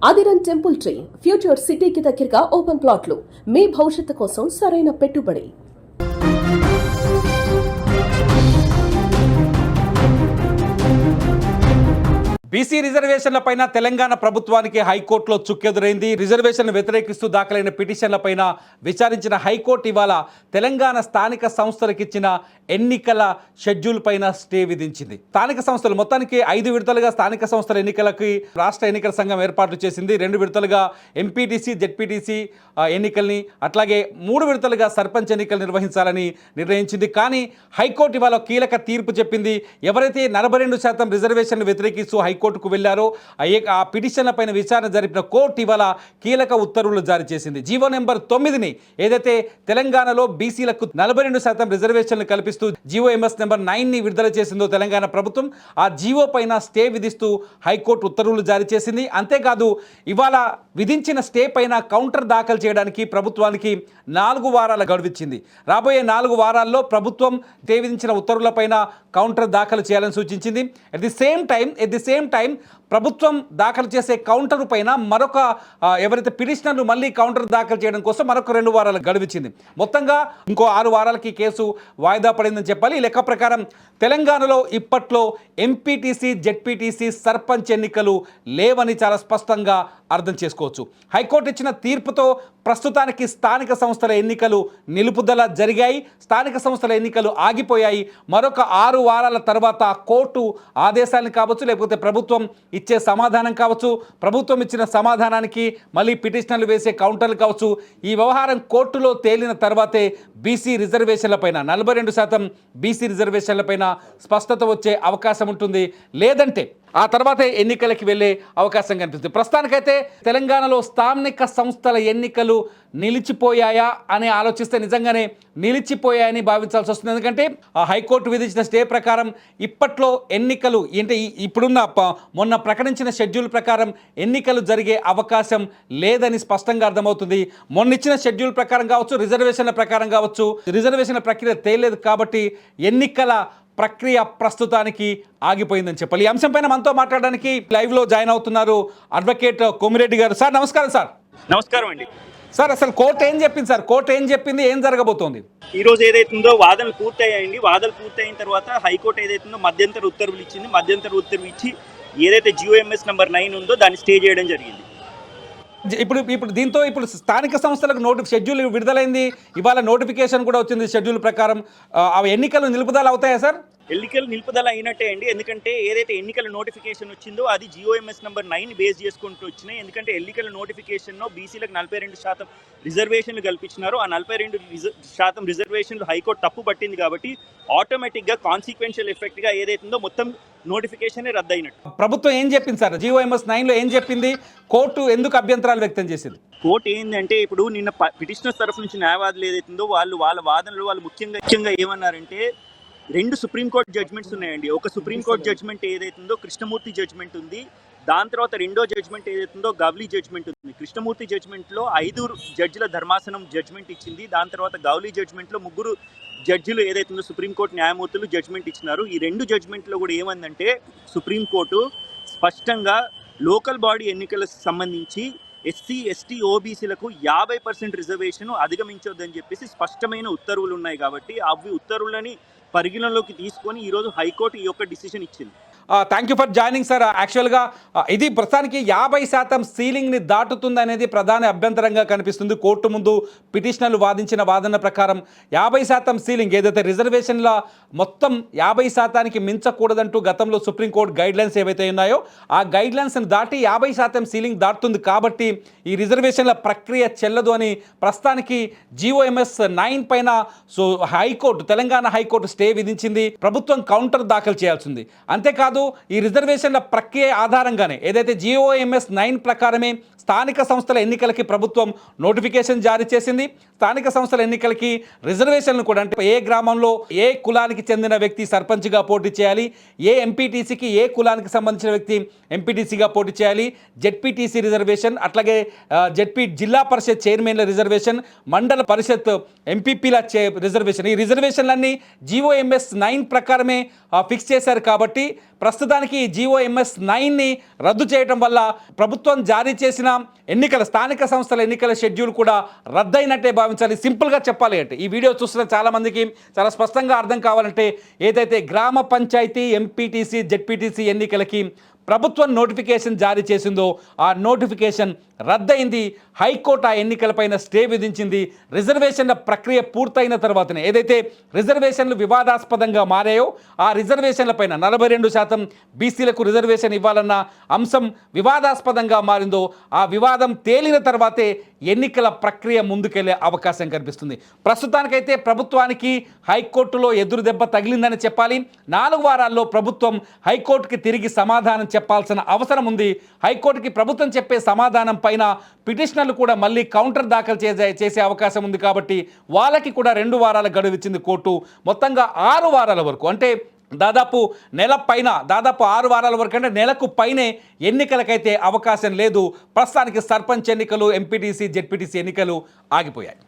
అదిరన్ temple tree future సిటీకి దగ్గరగా open ప్లాట్లు మీ భవిష్యత్తు కోసం సరైన పెట్టుబడి. బీసీ రిజర్వేషన్ల పైన తెలంగాణ ప్రభుత్వానికి హైకోర్టులో చుక్కెదురైంది. రిజర్వేషన్ను వ్యతిరేకిస్తూ దాఖలైన పిటిషన్ల పైన విచారించిన హైకోర్టు ఇవాళ తెలంగాణ స్థానిక సంస్థలకు ఇచ్చిన ఎన్నికల షెడ్యూల్ పైన స్టే విధించింది. స్థానిక సంస్థలు మొత్తానికి 5 విడతలుగా స్థానిక సంస్థల ఎన్నికలకి రాష్ట్ర ఎన్నికల సంఘం ఏర్పాటు చేసింది. 2 విడతలుగా ఎంపీటీసీ జెడ్పీటీసీ ఎన్నికల్ని, అట్లాగే 3 విడతలుగా సర్పంచ్ ఎన్నికలు నిర్వహించాలని నిర్ణయించింది. కానీ హైకోర్టు ఇవాళ కీలక తీర్పు చెప్పింది. ఎవరైతే 42% రిజర్వేషన్లు వ్యతిరేకిస్తూ హైకోర్టుకు వెళ్లారో ఆ పిటిషన్ల పైన విచారణ జరిపిన కోర్టు ఇవాళ కీలక ఉత్తర్వులు జారీ చేసింది. జీవో నెంబర్ 9ని ఏదైతే తెలంగాణలో బీసీలకు 42% రిజర్వేషన్లు కల్పిస్తూ జీవోఎంఎస్ నెంబర్ 9ని విడుదల చేసిందో తెలంగాణ ప్రభుత్వం, ఆ జీవో పైన స్టే విధిస్తూ హైకోర్టు ఉత్తర్వులు జారీ చేసింది. అంతేకాదు ఇవాళ విధించిన స్టే పైన కౌంటర్ దాఖలు చేయడానికి ప్రభుత్వానికి 4 వారాల గడువిచ్చింది. రాబోయే 4 వారాల్లో ప్రభుత్వం స్టే విధించిన ఉత్తర్వులపైన కౌంటర్ దాఖలు చేయాలని సూచించింది. ఎట్ ది సేమ్ టైం ప్రభుత్వం దాఖలు చేసే కౌంటర్ పైన మరొక ఎవరైతే పిటిషనర్లు మళ్ళీ కౌంటర్ దాఖలు చేయడం కోసం మరొక 2 వారాలు గడువిచ్చింది. మొత్తంగా ఇంకో 6 వారాలకి కేసు వాయిదా పడిందని చెప్పాలి. ఈ లెక్క ప్రకారం తెలంగాణలో ఇప్పట్లో ఎంపీటీసీ జెడ్పీటీసీ సర్పంచ్ ఎన్నికలు లేవని చాలా స్పష్టంగా అర్థం చేసుకోవచ్చు. హైకోర్టు ఇచ్చిన తీర్పుతో ప్రస్తుతానికి స్థానిక సంస్థల ఎన్నికలు నిలుపుదల జరిగాయి. స్థానిక సంస్థల ఎన్నికలు ఆగిపోయాయి. మరొక 6 వారాల తర్వాత కోర్టు ఆదేశాలను కావచ్చు, లేకపోతే ప్రభుత్వం ఇచ్చే సమాధానం కావచ్చు, ప్రభుత్వం ఇచ్చిన సమాధానానికి మళ్ళీ పిటిషనర్లు వేసే కౌంటర్లు కావచ్చు, ఈ వ్యవహారం కోర్టులో తేలిన తర్వాతే బీసీ రిజర్వేషన్లపైన 42% బీసీ రిజర్వేషన్లపైన స్పష్టత వచ్చే అవకాశం ఉంటుంది. లేదంటే ఆ తర్వాత ఎన్నికలకి వెళ్ళే అవకాశం కనిపిస్తుంది. ప్రస్తుతానికైతే తెలంగాణలో స్థానిక సంస్థల ఎన్నికలు నిలిచిపోయాయా అని ఆలోచిస్తే నిజంగానే నిలిచిపోయాయని భావించాల్సి వస్తుంది. ఎందుకంటే ఆ హైకోర్టు విధించిన స్టే ప్రకారం ఇప్పట్లో ఎన్నికలు అంటే ఇప్పుడున్న మొన్న ప్రకటించిన షెడ్యూల్ ప్రకారం ఎన్నికలు జరిగే అవకాశం లేదని స్పష్టంగా అర్థమవుతుంది. మొన్న ఇచ్చిన షెడ్యూల్ ప్రకారం కావచ్చు, రిజర్వేషన్ల ప్రకారం కావచ్చు, రిజర్వేషన్ల ప్రక్రియ తేలేదు కాబట్టి ఎన్నికల ప్రక్రియ ప్రస్తుతానికి ఆగిపోయిందని చెప్పాలి. ఈ అంశంపైన మనతో మాట్లాడడానికి లైవ్లో జాయిన్ అవుతున్నారు అడ్వకేట్ కోమిరెడ్డి గారు. సార్ నమస్కారం. సార్ నమస్కారం అండి. సార్ అసలు కోర్టు ఏం చెప్పింది? సార్ కోర్టు ఏం చెప్పింది, ఏం జరగబోతోంది? ఈ రోజు ఏదైతుందో వాదనలు పూర్తయ్యాయండి. వాదనలు పూర్తయిన తర్వాత హైకోర్టు ఏదైతుందో మధ్యంతర ఉత్తర్వులు ఇచ్చింది. మధ్యంతర ఉత్తర్వులు ఇచ్చి ఏదైతే జీఓఎంఎస్ నెంబర్ 9 ఉందో దాన్ని స్టే చేయడం జరిగింది. ఇప్పుడు దీంతో ఇప్పుడు స్థానిక సంస్థలకు షెడ్యూల్ విడుదలైంది. ఇవాళ నోటిఫికేషన్ కూడా వచ్చింది. షెడ్యూల్ ప్రకారం అవి ఎన్నికలు నిలుపుదల అవుతాయా సార్? ఎన్నికలు నిలుపుదల అయినట్టే అండి. ఎందుకంటే ఏదైతే ఎన్నికల నోటిఫికేషన్ వచ్చిందో అది జీఓఎంఎస్ నెంబర్ 9 బేస్ చేసుకుంటూ వచ్చినాయి. ఎందుకంటే ఎన్నికల నోటిఫికేషన్లో బీసీలకు 42% రిజర్వేషన్లు కల్పించినారు. ఆ 42% రిజర్వేషన్లు హైకోర్టు తప్పు పట్టింది కాబట్టి ఆటోమేటిక్గా కాన్సిక్వెన్షియల్ ఎఫెక్ట్గా ఏదైతుందో మొత్తం నోటిఫికేషన్ రద్దు అయినట్టు. ప్రభుత్వం ఏం చెప్పింది సార్? జీఓఎంఎస్ 9లో ఏం చెప్పింది? కోర్టు ఎందుకు అభ్యంతరాలు వ్యక్తం చేసింది? కోర్టు ఏంటంటే ఇప్పుడు నిన్న పిటిషనర్స్ తరఫు నుంచి న్యాయవాదులు ఏదైతుందో వాళ్ళ వాదనలు వాళ్ళు ముఖ్యంగా ఏమన్నారంటే 2 సుప్రీంకోర్టు జడ్జ్మెంట్స్ ఉన్నాయండి. ఒక సుప్రీంకోర్టు జడ్జ్మెంట్ ఏదైతుందో కృష్ణమూర్తి జడ్జ్మెంట్ ఉంది. దాని తర్వాత రెండో జడ్జ్మెంట్ ఏదైతుందో గౌలీ జడ్జ్మెంట్ ఉంది. కృష్ణమూర్తి జడ్జ్మెంట్లో 5 జడ్జిల ధర్మాసనం జడ్జ్మెంట్ ఇచ్చింది. దాని తర్వాత గౌలీ జడ్జ్మెంట్లో 3 జడ్జిలు ఏదైతుందో సుప్రీంకోర్టు న్యాయమూర్తులు జడ్జ్మెంట్ ఇచ్చినారు. ఈ 2 జడ్జ్మెంట్లో కూడా ఏమందంటే సుప్రీంకోర్టు స్పష్టంగా లోకల్ బాడీ ఎన్నికలకు సంబంధించి ఎస్సీ ఎస్టీ ఓబీసీలకు 50% రిజర్వేషన్ అధిగమించొద్దని చెప్పేసి స్పష్టమైన ఉత్తర్వులు ఉన్నాయి. కాబట్టి అవి ఉత్తర్వులని పరిగణలోకి తీసుకొని ఈరోజు హైకోర్టు ఈ యొక్క డిసిషన్ ఇచ్చింది. Thank you for joining sir. యాక్చువల్గా ఇది ప్రస్తుతానికి 50% సీలింగ్ని దాటుతుంది అనేది ప్రధాన అభ్యంతరంగా కనిపిస్తుంది. కోర్టు ముందు పిటిషనర్లు వాదించిన వాదన ప్రకారం 50% సీలింగ్ ఏదైతే రిజర్వేషన్ల మొత్తం 50%కి మించకూడదంటూ గతంలో సుప్రీంకోర్టు గైడ్లైన్స్ ఏవైతే ఉన్నాయో ఆ గైడ్లైన్స్ని దాటి 50% సీలింగ్ దాటుతుంది. కాబట్టి ఈ రిజర్వేషన్ల ప్రక్రియ చెల్లదు అని ప్రస్తుతానికి జీఓఎంఎస్ 9 పైన తెలంగాణ హైకోర్టు స్టే విధించింది. ప్రభుత్వం కౌంటర్ దాఖలు చేయాల్సింది. అంతేకాదు ఈ రిజర్వేషన్ల ప్రక్రియ ఆధారంగానే ఏదైతే జీఓఎంఎస్ 9 ప్రకారమే స్థానిక సంస్థల ఎన్నికలకి ప్రభుత్వం నోటిఫికేషన్ జారీ చేసింది. స్థానిక సంస్థల ఎన్నికలకి రిజర్వేషన్లు కూడా, అంటే ఏ గ్రామంలో ఏ కులానికి చెందిన వ్యక్తి సర్పంచ్గా పోటీ చేయాలి, ఏ ఎంపీటీసీకి ఏ కులానికి సంబంధించిన వ్యక్తి ఎంపీటీసీగా పోటీ చేయాలి, జెడ్పీటీసీ రిజర్వేషన్, అట్లాగే జిల్లా పరిషత్ చైర్మన్ల రిజర్వేషన్, మండల పరిషత్ ఎంపీపీల రిజర్వేషన్, ఈ రిజర్వేషన్లన్నీ GOMS 9 ప్రకారమే ఫిక్స్ చేశారు. కాబట్టి ప్రస్తుతానికి GOMS 9ని రద్దు చేయడం వల్ల ప్రభుత్వం జారీ చేసిన స్థానిక సంస్థల ఎన్నికల షెడ్యూల్ కూడా రద్దయినట్టే భావించాలి. సింపుల్గా చెప్పాలి అంటే, ఈ వీడియో చూస్తున్న చాలామందికి చాలా స్పష్టంగా అర్థం కావాలంటే, ఏదైతే గ్రామ పంచాయతీ ఎంపీటీసీ జెడ్పీటీసీ ఎన్నికలకి ప్రభుత్వం నోటిఫికేషన్ జారీ చేసిందో ఆ నోటిఫికేషన్ రద్దయింది. హైకోర్టు ఆ ఎన్నికలపైన స్టే విధించింది. రిజర్వేషన్ల ప్రక్రియ పూర్తయిన తర్వాతనే ఏదైతే రిజర్వేషన్లు వివాదాస్పదంగా మారాయో ఆ రిజర్వేషన్లపైన 42% బీసీలకు రిజర్వేషన్ ఇవ్వాలన్న అంశం వివాదాస్పదంగా మారిందో ఆ వివాదం తేలిన తర్వాతే ఎన్నికల ప్రక్రియ ముందుకెళ్లే అవకాశం కనిపిస్తుంది. ప్రస్తుతానికైతే ప్రభుత్వానికి హైకోర్టులో ఎదురు దెబ్బ తగిలిందని చెప్పాలి. 4 వారాల్లో ప్రభుత్వం హైకోర్టుకి తిరిగి సమాధానం చెప్పాల్సిన అవసరం ఉంది. హైకోర్టుకి ప్రభుత్వం చెప్పే సమాధానం పైన పిటిషనర్లు కూడా మళ్ళీ కౌంటర్ దాఖలు చేసే అవకాశం ఉంది. కాబట్టి వాళ్ళకి కూడా 2 వారాల గడువు ఇచ్చింది కోర్టు. మొత్తంగా 6 వారాల వరకు, అంటే దాదాపు నెల పైన, దాదాపు 6 వారాల వరకు, అంటే నెలకు పైనే ఎన్నికలకైతే అవకాశం లేదు. ప్రస్తుతానికి సర్పంచ్ ఎన్నికలు, ఎంపీటీసీ జెడ్పీటీసీ ఎన్నికలు ఆగిపోయాయి.